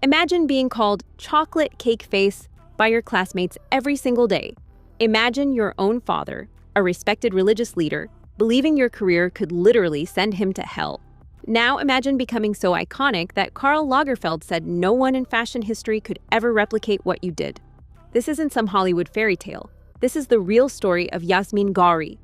Imagine being called chocolate cake face by your classmates every single day. Imagine your own father, a respected religious leader, believing your career could literally send him to hell. Now imagine becoming so iconic that Karl Lagerfeld said no one in fashion history could ever replicate what you did. This isn't some Hollywood fairy tale. This is the real story of Yasmeen Ghauri.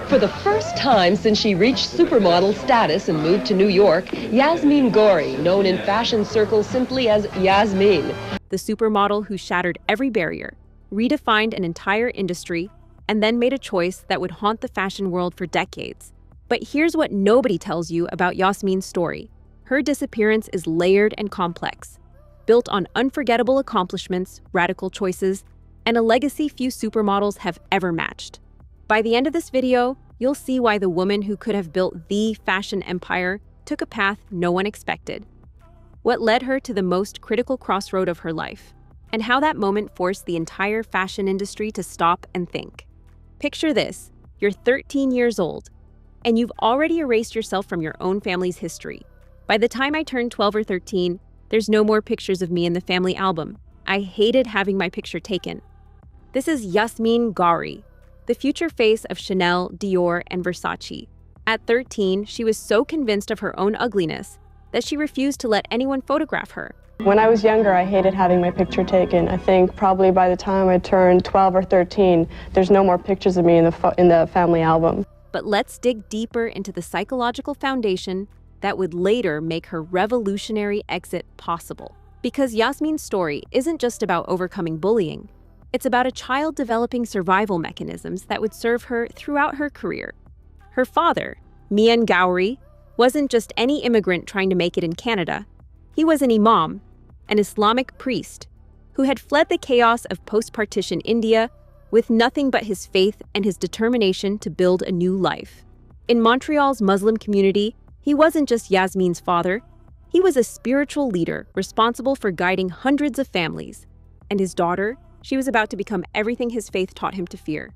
For the first time since she reached supermodel status and moved to New York, Yasmeen Ghauri, known in fashion circles simply as Yasmeen. The supermodel who shattered every barrier, redefined an entire industry, and then made a choice that would haunt the fashion world for decades. But here's what nobody tells you about Yasmeen's story. Her disappearance is layered and complex, built on unforgettable accomplishments, radical choices, and a legacy few supermodels have ever matched. By the end of this video, you'll see why the woman who could have built the fashion empire took a path no one expected, what led her to the most critical crossroad of her life, and how that moment forced the entire fashion industry to stop and think. Picture this: you're 13 years old, and you've already erased yourself from your own family's history. By the time I turned 12 or 13, there's no more pictures of me in the family album. I hated having my picture taken. This is Yasmeen Ghauri, the future face of Chanel, Dior, and Versace. At 13, she was so convinced of her own ugliness that she refused to let anyone photograph her. When I was younger, I hated having my picture taken. I think probably by the time I turned 12 or 13, there's no more pictures of me in the family album. But let's dig deeper into the psychological foundation that would later make her revolutionary exit possible. Because Yasmeen's story isn't just about overcoming bullying. It's about a child developing survival mechanisms that would serve her throughout her career. Her father, Yasmeen Ghauri, wasn't just any immigrant trying to make it in Canada. He was an imam, an Islamic priest, who had fled the chaos of post-partition India with nothing but his faith and his determination to build a new life. In Montreal's Muslim community, he wasn't just Yasmeen's father. He was a spiritual leader responsible for guiding hundreds of families. And his daughter, she was about to become everything his faith taught him to fear.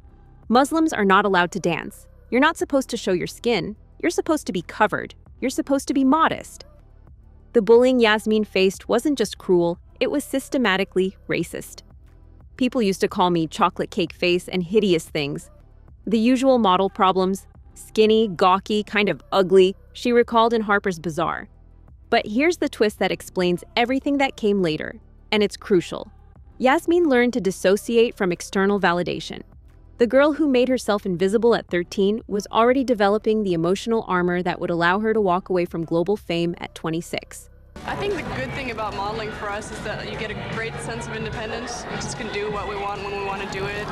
Muslims are not allowed to dance. You're not supposed to show your skin. You're supposed to be covered. You're supposed to be modest. The bullying Yasmeen faced wasn't just cruel, it was systematically racist. People used to call me chocolate cake face and hideous things. The usual model problems: skinny, gawky, kind of ugly, she recalled in Harper's Bazaar. But here's the twist that explains everything that came later, and it's crucial. Yasmeen learned to dissociate from external validation. The girl who made herself invisible at 13 was already developing the emotional armor that would allow her to walk away from global fame at 26. I think the good thing about modeling for us is that you get a great sense of independence. We just can do what we want when we want to do it.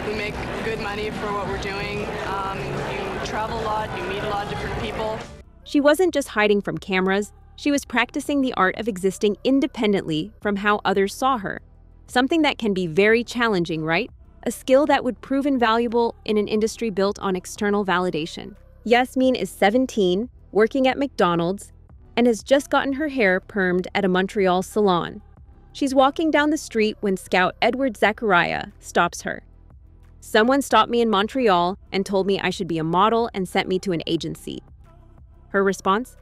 We make good money for what we're doing. You travel a lot, you meet a lot of different people. She wasn't just hiding from cameras, she was practicing the art of existing independently from how others saw her. Something that can be very challenging, right? A skill that would prove invaluable in an industry built on external validation. Yasmeen is 17, working at McDonald's, and has just gotten her hair permed at a Montreal salon. She's walking down the street when Scout Edward Zachariah stops her. "Someone stopped me in Montreal and told me I should be a model and sent me to an agency." Her response?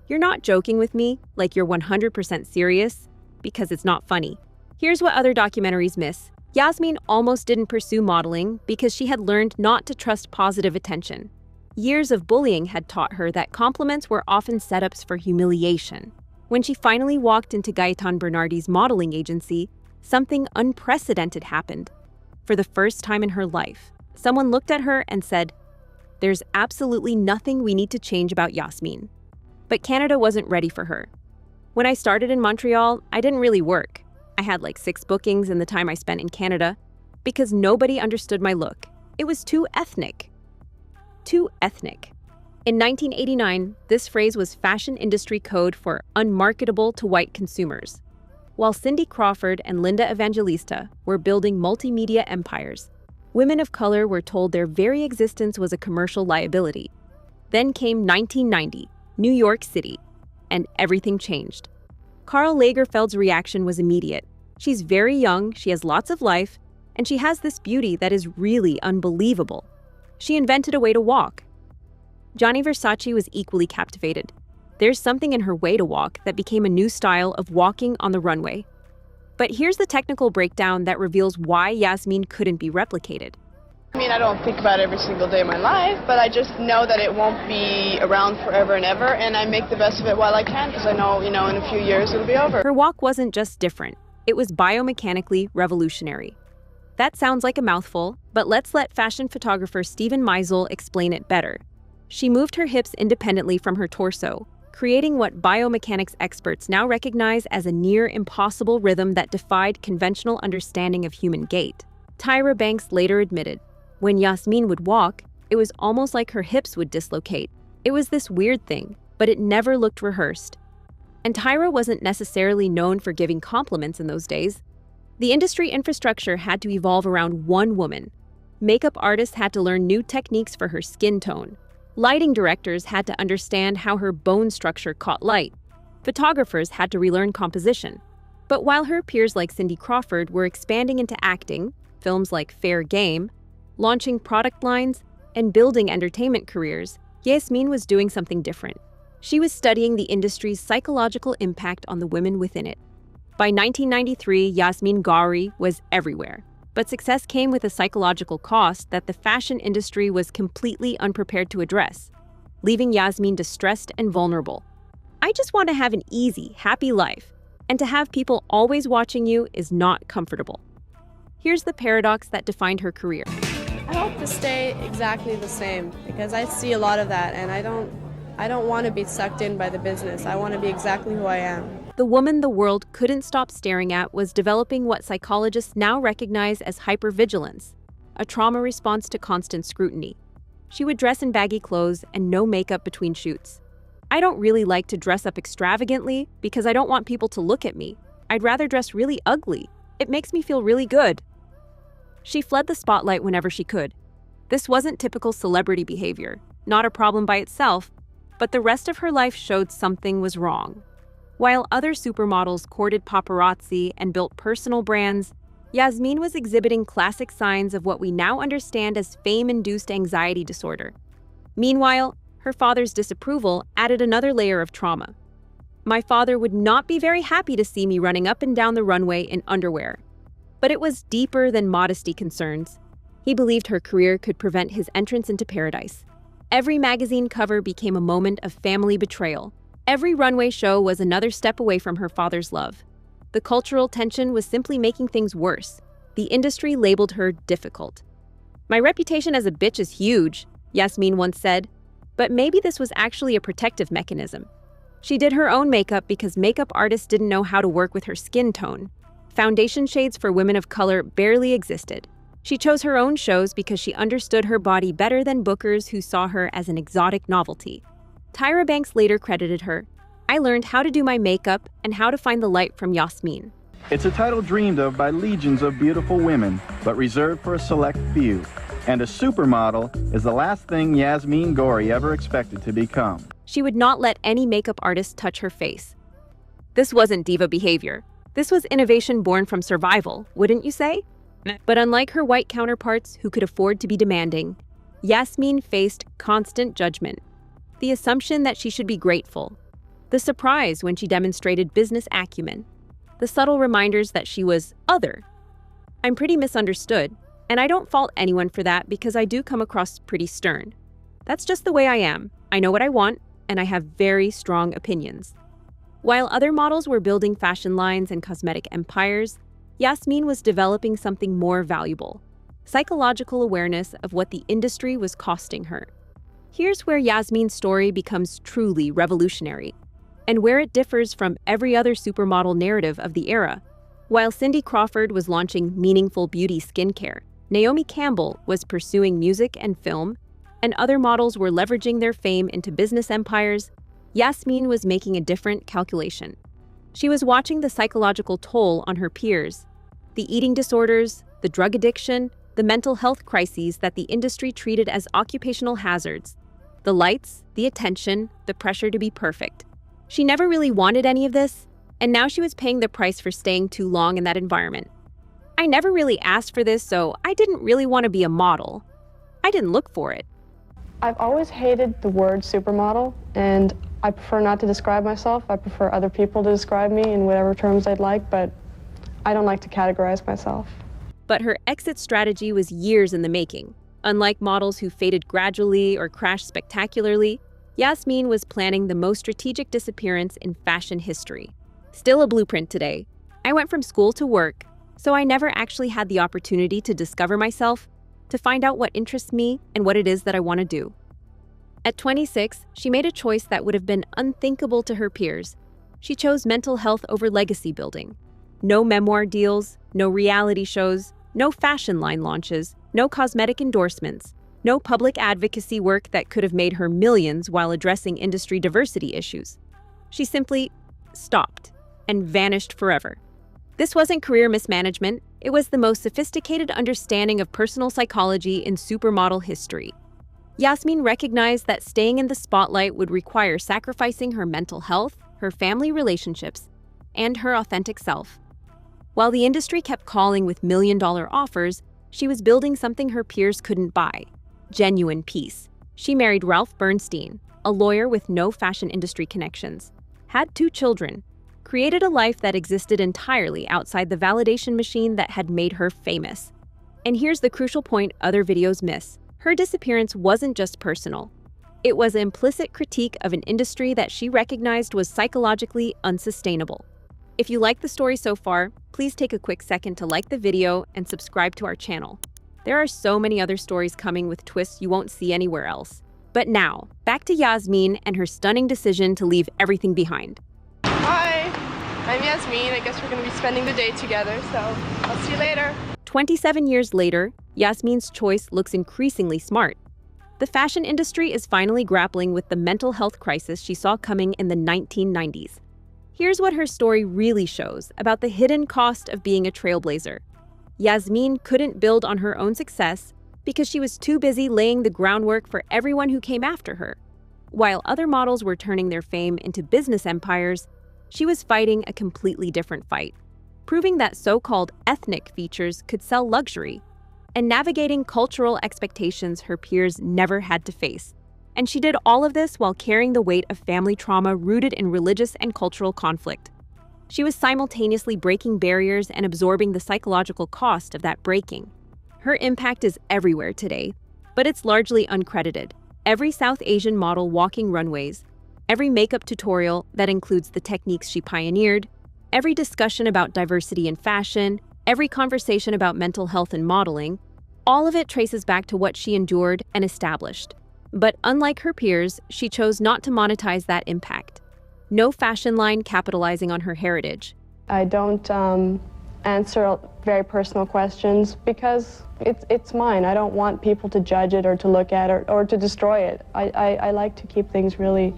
"You're not joking with me like you're 100% serious, because it's not funny." Here's what other documentaries miss. Yasmeen almost didn't pursue modeling because she had learned not to trust positive attention. Years of bullying had taught her that compliments were often setups for humiliation. When she finally walked into Gaetan Bernardi's modeling agency, something unprecedented happened. For the first time in her life, someone looked at her and said, "There's absolutely nothing we need to change about Yasmeen." But Canada wasn't ready for her. When I started in Montreal, I didn't really work. I had like 6 bookings in the time I spent in Canada because nobody understood my look. It was too ethnic. Too ethnic. In 1989, this phrase was fashion industry code for unmarketable to white consumers. While Cindy Crawford and Linda Evangelista were building multimedia empires, women of color were told their very existence was a commercial liability. Then came 1990, New York City, and everything changed. Karl Lagerfeld's reaction was immediate. She's very young, she has lots of life, and she has this beauty that is really unbelievable. She invented a way to walk. Gianni Versace was equally captivated. There's something in her way to walk that became a new style of walking on the runway. But here's the technical breakdown that reveals why Yasmeen couldn't be replicated. I mean, I don't think about it every single day of my life, but I just know that it won't be around forever and ever, and I make the best of it while I can, because I know, in a few years it'll be over. Her walk wasn't just different, it was biomechanically revolutionary. That sounds like a mouthful, but let's let fashion photographer Steven Meisel explain it better. She moved her hips independently from her torso, creating what biomechanics experts now recognize as a near-impossible rhythm that defied conventional understanding of human gait. Tyra Banks later admitted, when Yasmeen would walk, it was almost like her hips would dislocate. It was this weird thing, but it never looked rehearsed. And Tyra wasn't necessarily known for giving compliments in those days. The industry infrastructure had to evolve around one woman. Makeup artists had to learn new techniques for her skin tone. Lighting directors had to understand how her bone structure caught light. Photographers had to relearn composition. But while her peers like Cindy Crawford were expanding into acting, films like Fair Game, launching product lines, and building entertainment careers, Yasmeen was doing something different. She was studying the industry's psychological impact on the women within it. By 1993, Yasmeen Ghauri was everywhere. But success came with a psychological cost that the fashion industry was completely unprepared to address, leaving Yasmeen distressed and vulnerable. I just want to have an easy, happy life, and to have people always watching you is not comfortable. Here's the paradox that defined her career. I hope to stay exactly the same, because I see a lot of that, and I don't want to be sucked in by the business. I want to be exactly who I am. The woman the world couldn't stop staring at was developing what psychologists now recognize as hypervigilance, a trauma response to constant scrutiny. She would dress in baggy clothes and no makeup between shoots. I don't really like to dress up extravagantly because I don't want people to look at me. I'd rather dress really ugly. It makes me feel really good. She fled the spotlight whenever she could. This wasn't typical celebrity behavior, not a problem by itself, but the rest of her life showed something was wrong. While other supermodels courted paparazzi and built personal brands, Yasmeen was exhibiting classic signs of what we now understand as fame-induced anxiety disorder. Meanwhile, her father's disapproval added another layer of trauma. My father would not be very happy to see me running up and down the runway in underwear. But it was deeper than modesty concerns. He believed her career could prevent his entrance into paradise. Every magazine cover became a moment of family betrayal. Every runway show was another step away from her father's love. The cultural tension was simply making things worse. The industry labeled her difficult. My reputation as a bitch is huge, Yasmeen once said, but maybe this was actually a protective mechanism. She did her own makeup because makeup artists didn't know how to work with her skin tone. Foundation shades for women of color barely existed. She chose her own shows because she understood her body better than bookers who saw her as an exotic novelty. Tyra Banks later credited her, "I learned how to do my makeup and how to find the light from Yasmeen." It's a title dreamed of by legions of beautiful women, but reserved for a select few. And a supermodel is the last thing Yasmeen Ghauri ever expected to become. She would not let any makeup artist touch her face. This wasn't diva behavior. This was innovation born from survival, wouldn't you say? But unlike her white counterparts who could afford to be demanding, Yasmeen faced constant judgment. The assumption that she should be grateful. The surprise when she demonstrated business acumen. The subtle reminders that she was other. I'm pretty misunderstood, and I don't fault anyone for that because I do come across pretty stern. That's just the way I am. I know what I want, and I have very strong opinions. While other models were building fashion lines and cosmetic empires, Yasmeen was developing something more valuable: psychological awareness of what the industry was costing her. Here's where Yasmeen's story becomes truly revolutionary, and where it differs from every other supermodel narrative of the era. While Cindy Crawford was launching meaningful beauty skincare, Naomi Campbell was pursuing music and film, and other models were leveraging their fame into business empires, Yasmeen was making a different calculation. She was watching the psychological toll on her peers, the eating disorders, the drug addiction, the mental health crises that the industry treated as occupational hazards, the lights, the attention, the pressure to be perfect. She never really wanted any of this, and now she was paying the price for staying too long in that environment. I never really asked for this, so I didn't really want to be a model. I didn't look for it. I've always hated the word supermodel, and I prefer not to describe myself. I prefer other people to describe me in whatever terms they'd like, but I don't like to categorize myself. But her exit strategy was years in the making. Unlike models who faded gradually or crashed spectacularly, Yasmeen was planning the most strategic disappearance in fashion history. Still a blueprint today. I went from school to work, so I never actually had the opportunity to discover myself, to find out what interests me and what it is that I want to do. At 26, she made a choice that would have been unthinkable to her peers. She chose mental health over legacy building. No memoir deals, no reality shows, no fashion line launches, no cosmetic endorsements, no public advocacy work that could have made her millions while addressing industry diversity issues. She simply stopped and vanished forever. This wasn't career mismanagement, it was the most sophisticated understanding of personal psychology in supermodel history. Yasmeen recognized that staying in the spotlight would require sacrificing her mental health, her family relationships, and her authentic self. While the industry kept calling with million-dollar offers, she was building something her peers couldn't buy: genuine peace. She married Ralph Bernstein, a lawyer with no fashion industry connections, had 2 children, created a life that existed entirely outside the validation machine that had made her famous. And here's the crucial point other videos miss. Her disappearance wasn't just personal. It was an implicit critique of an industry that she recognized was psychologically unsustainable. If you like the story so far, please take a quick second to like the video and subscribe to our channel. There are so many other stories coming with twists you won't see anywhere else. But now, back to Yasmeen and her stunning decision to leave everything behind. Hi, I'm Yasmeen. I guess we're going to be spending the day together, so I'll see you later. 27 years later, Yasmeen's choice looks increasingly smart. The fashion industry is finally grappling with the mental health crisis she saw coming in the 1990s. Here's what her story really shows about the hidden cost of being a trailblazer. Yasmeen couldn't build on her own success because she was too busy laying the groundwork for everyone who came after her. While other models were turning their fame into business empires, she was fighting a completely different fight, proving that so-called ethnic features could sell luxury, and navigating cultural expectations her peers never had to face. And she did all of this while carrying the weight of family trauma rooted in religious and cultural conflict. She was simultaneously breaking barriers and absorbing the psychological cost of that breaking. Her impact is everywhere today, but it's largely uncredited. Every South Asian model walking runways, every makeup tutorial that includes the techniques she pioneered, every discussion about diversity in fashion, every conversation about mental health in modeling, all of it traces back to what she endured and established. But unlike her peers, she chose not to monetize that impact. No fashion line capitalizing on her heritage. I don't answer very personal questions because it's mine. I don't want people to judge it or to look at it or to destroy it. I like to keep things really...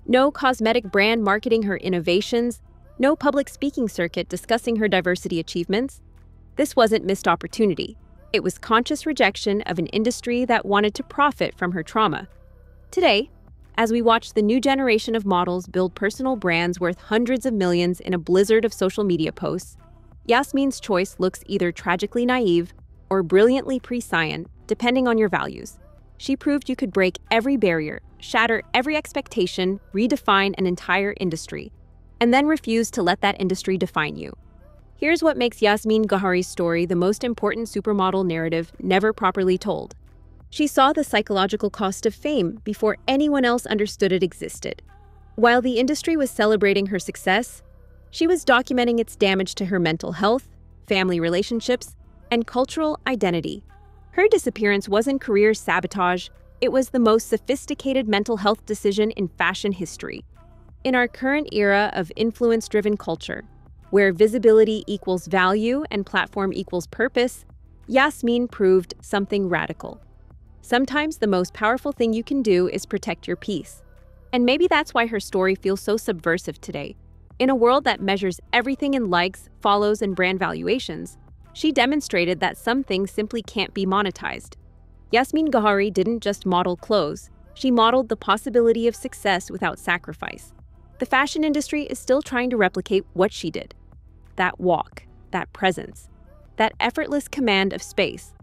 No cosmetic brand marketing her innovations, no public speaking circuit discussing her diversity achievements. This wasn't missed opportunity. It was conscious rejection of an industry that wanted to profit from her trauma. Today, as we watch the new generation of models build personal brands worth hundreds of millions in a blizzard of social media posts, Yasmeen's choice looks either tragically naive or brilliantly prescient, depending on your values. She proved you could break every barrier, shatter every expectation, redefine an entire industry, and then refuse to let that industry define you. Here's what makes Yasmeen Ghauri's story the most important supermodel narrative never properly told. She saw the psychological cost of fame before anyone else understood it existed. While the industry was celebrating her success, she was documenting its damage to her mental health, family relationships, and cultural identity. Her disappearance wasn't career sabotage, it was the most sophisticated mental health decision in fashion history. In our current era of influence-driven culture, where visibility equals value and platform equals purpose, Yasmeen proved something radical. Sometimes the most powerful thing you can do is protect your peace. And maybe that's why her story feels so subversive today. In a world that measures everything in likes, follows, and brand valuations, she demonstrated that some things simply can't be monetized. Yasmeen Ghauri didn't just model clothes, she modeled the possibility of success without sacrifice. The fashion industry is still trying to replicate what she did. That walk, that presence, that effortless command of space.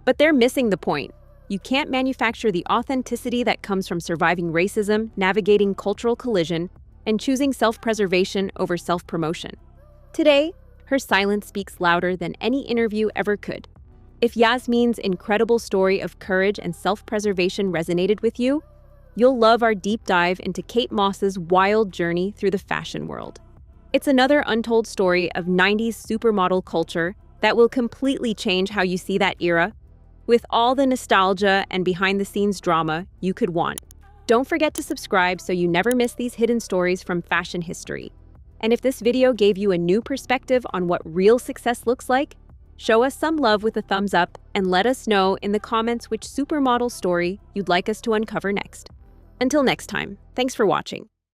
But they're missing the point. you can't manufacture the authenticity that comes from surviving racism, navigating cultural collision, and choosing self-preservation over self-promotion. Today, her silence speaks louder than any interview ever could. If Yasmeen's incredible story of courage and self-preservation resonated with you, you'll love our deep dive into Kate Moss's wild journey through the fashion world. It's another untold story of 90s supermodel culture that will completely change how you see that era, with all the nostalgia and behind-the-scenes drama you could want. Don't forget to subscribe so you never miss these hidden stories from fashion history. And if this video gave you a new perspective on what real success looks like, show us some love with a thumbs up and let us know in the comments which supermodel story you'd like us to uncover next. Until next time, thanks for watching.